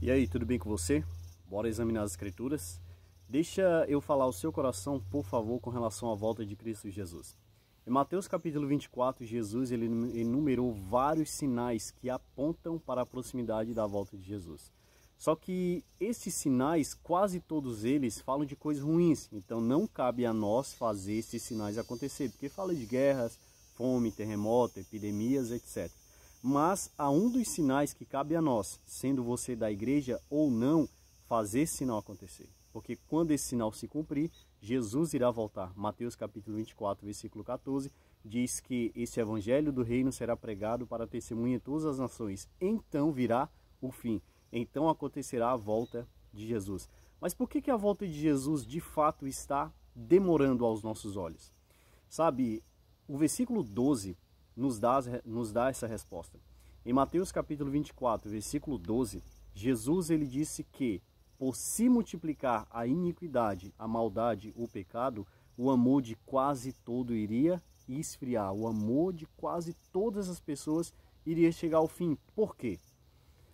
E aí, tudo bem com você? Bora examinar as Escrituras? Deixa eu falar ao seu coração, por favor, com relação à volta de Cristo Jesus. Em Mateus capítulo 24, Jesus ele enumerou vários sinais que apontam para a proximidade da volta de Jesus. Só que esses sinais, quase todos eles, falam de coisas ruins. Então não cabe a nós fazer esses sinais acontecer, porque fala de guerras, fome, terremoto, epidemias, etc. Mas há um dos sinais que cabe a nós, sendo você da igreja ou não, fazer esse sinal acontecer. Porque quando esse sinal se cumprir, Jesus irá voltar. Mateus capítulo 24, versículo 14, diz que esse evangelho do reino será pregado para testemunha em todas as nações. Então virá o fim. Então acontecerá a volta de Jesus. Mas por que a volta de Jesus de fato está demorando aos nossos olhos? Sabe, o versículo 12 nos dá essa resposta. Em Mateus capítulo 24, versículo 12, Jesus ele disse que por se multiplicar a iniquidade, a maldade, o pecado, o amor de quase todo iria esfriar. O amor de quase todas as pessoas iria chegar ao fim. Por quê?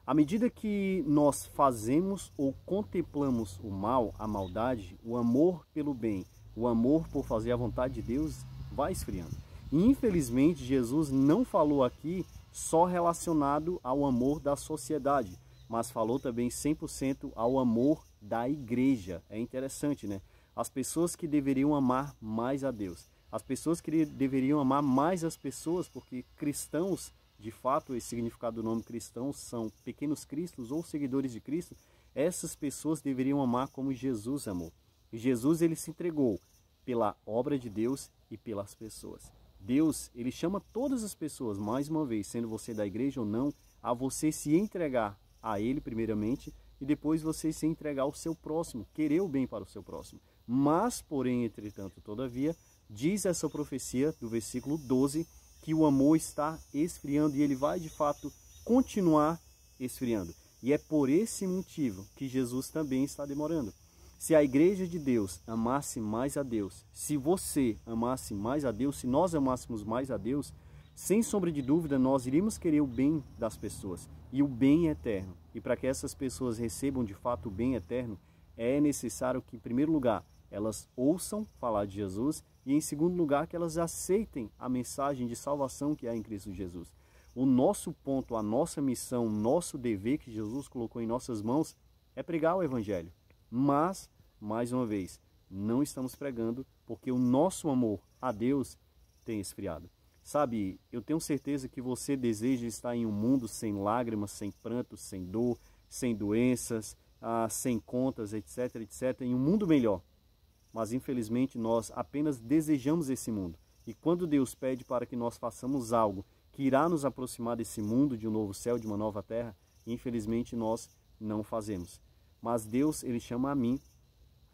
À medida que nós fazemos ou contemplamos o mal, a maldade, o amor pelo bem, o amor por fazer a vontade de Deus vai esfriando. E infelizmente Jesus não falou aqui só relacionado ao amor da sociedade, mas falou também 100% ao amor da igreja. É interessante, né? As pessoas que deveriam amar mais a Deus, as pessoas que deveriam amar mais as pessoas, porque cristãos, de fato, esse significado do nome cristão são pequenos cristos ou seguidores de Cristo. Essas pessoas deveriam amar como Jesus amou. E Jesus ele se entregou pela obra de Deus e pelas pessoas. Deus, ele chama todas as pessoas, mais uma vez, sendo você da igreja ou não, a você se entregar a ele primeiramente e depois você se entregar ao seu próximo, querer o bem para o seu próximo. Mas, porém, entretanto, todavia, diz essa profecia do versículo 12 que o amor está esfriando e ele vai de fato continuar esfriando. E é por esse motivo que Jesus também está demorando. Se a igreja de Deus amasse mais a Deus, se você amasse mais a Deus, se nós amássemos mais a Deus, sem sombra de dúvida nós iríamos querer o bem das pessoas e o bem eterno. E para que essas pessoas recebam de fato o bem eterno, é necessário que, em primeiro lugar, elas ouçam falar de Jesus e, em segundo lugar, que elas aceitem a mensagem de salvação que há em Cristo Jesus. O nosso ponto, a nossa missão, o nosso dever que Jesus colocou em nossas mãos é pregar o Evangelho. Mas, mais uma vez, não estamos pregando porque o nosso amor a Deus tem esfriado. Sabe, eu tenho certeza que você deseja estar em um mundo sem lágrimas, sem prantos, sem dor, sem doenças, sem contas, etc, etc, em um mundo melhor. Mas infelizmente nós apenas desejamos esse mundo. E quando Deus pede para que nós façamos algo que irá nos aproximar desse mundo, de um novo céu, de uma nova terra, infelizmente nós não fazemos. Mas Deus, ele chama a mim,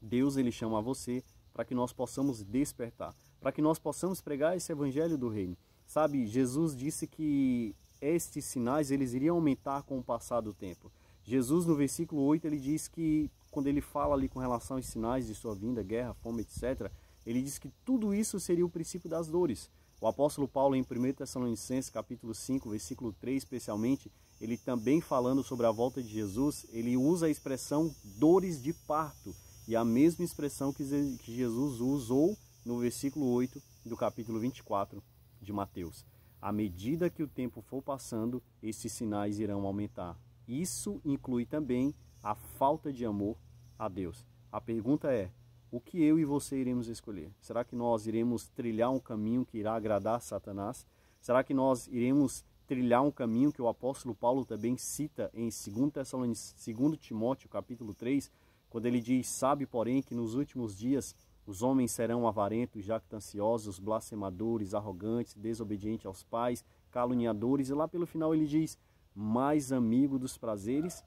Deus, ele chama a você, para que nós possamos despertar, para que nós possamos pregar esse evangelho do reino. Sabe, Jesus disse que estes sinais, eles iriam aumentar com o passar do tempo. Jesus, no versículo 8, ele diz que, quando ele fala ali com relação aos sinais de sua vinda, guerra, fome, etc., ele diz que tudo isso seria o princípio das dores. O apóstolo Paulo, em 1 Tessalonicenses, capítulo 5, versículo 3, especialmente, ele também falando sobre a volta de Jesus, ele usa a expressão dores de parto, e a mesma expressão que Jesus usou no versículo 8 do capítulo 24 de Mateus. À medida que o tempo for passando, esses sinais irão aumentar. Isso inclui também a falta de amor a Deus. A pergunta é, o que eu e você iremos escolher? Será que nós iremos trilhar um caminho que irá agradar Satanás? Será que nós iremos trilhar um caminho que o apóstolo Paulo também cita em 2 Timóteo capítulo 3, quando ele diz, sabe, porém, que nos últimos dias os homens serão avarentos, jactanciosos, blasfemadores, arrogantes, desobedientes aos pais, caluniadores, e lá pelo final ele diz, mais amigo dos prazeres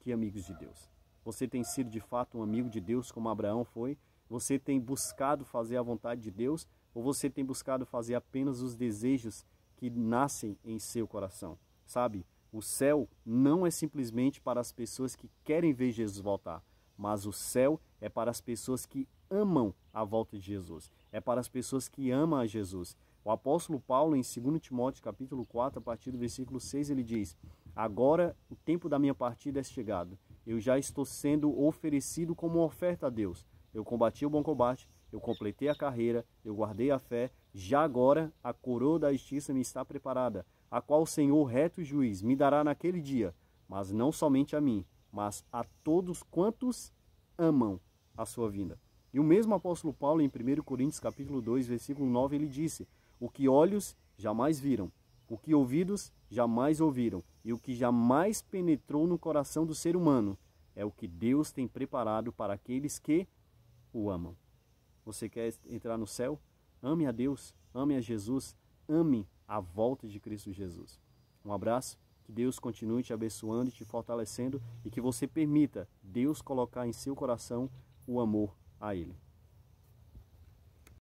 que amigos de Deus. Você tem sido de fato um amigo de Deus como Abraão foi? Você tem buscado fazer a vontade de Deus? Ou você tem buscado fazer apenas os desejos que nascem em seu coração? Sabe, o céu não é simplesmente para as pessoas que querem ver Jesus voltar, mas o céu é para as pessoas que amam a volta de Jesus. É para as pessoas que amam a Jesus. O apóstolo Paulo, em 2 Timóteo capítulo 4, a partir do versículo 6, ele diz, Agora o tempo da minha partida é chegado. Eu já estou sendo oferecido como uma oferta a Deus. Eu combati o bom combate, eu completei a carreira, eu guardei a fé. Já agora a coroa da justiça me está preparada, a qual o Senhor, reto juiz, me dará naquele dia, mas não somente a mim, mas a todos quantos amam a sua vinda. E o mesmo apóstolo Paulo, em 1 Coríntios capítulo 2, versículo 9, ele disse: o que olhos jamais viram, o que ouvidos jamais ouviram, e o que jamais penetrou no coração do ser humano, é o que Deus tem preparado para aqueles que o amam. Você quer entrar no céu? Ame a Deus, ame a Jesus, ame a volta de Cristo Jesus. Um abraço, que Deus continue te abençoando e te fortalecendo e que você permita Deus colocar em seu coração o amor a Ele.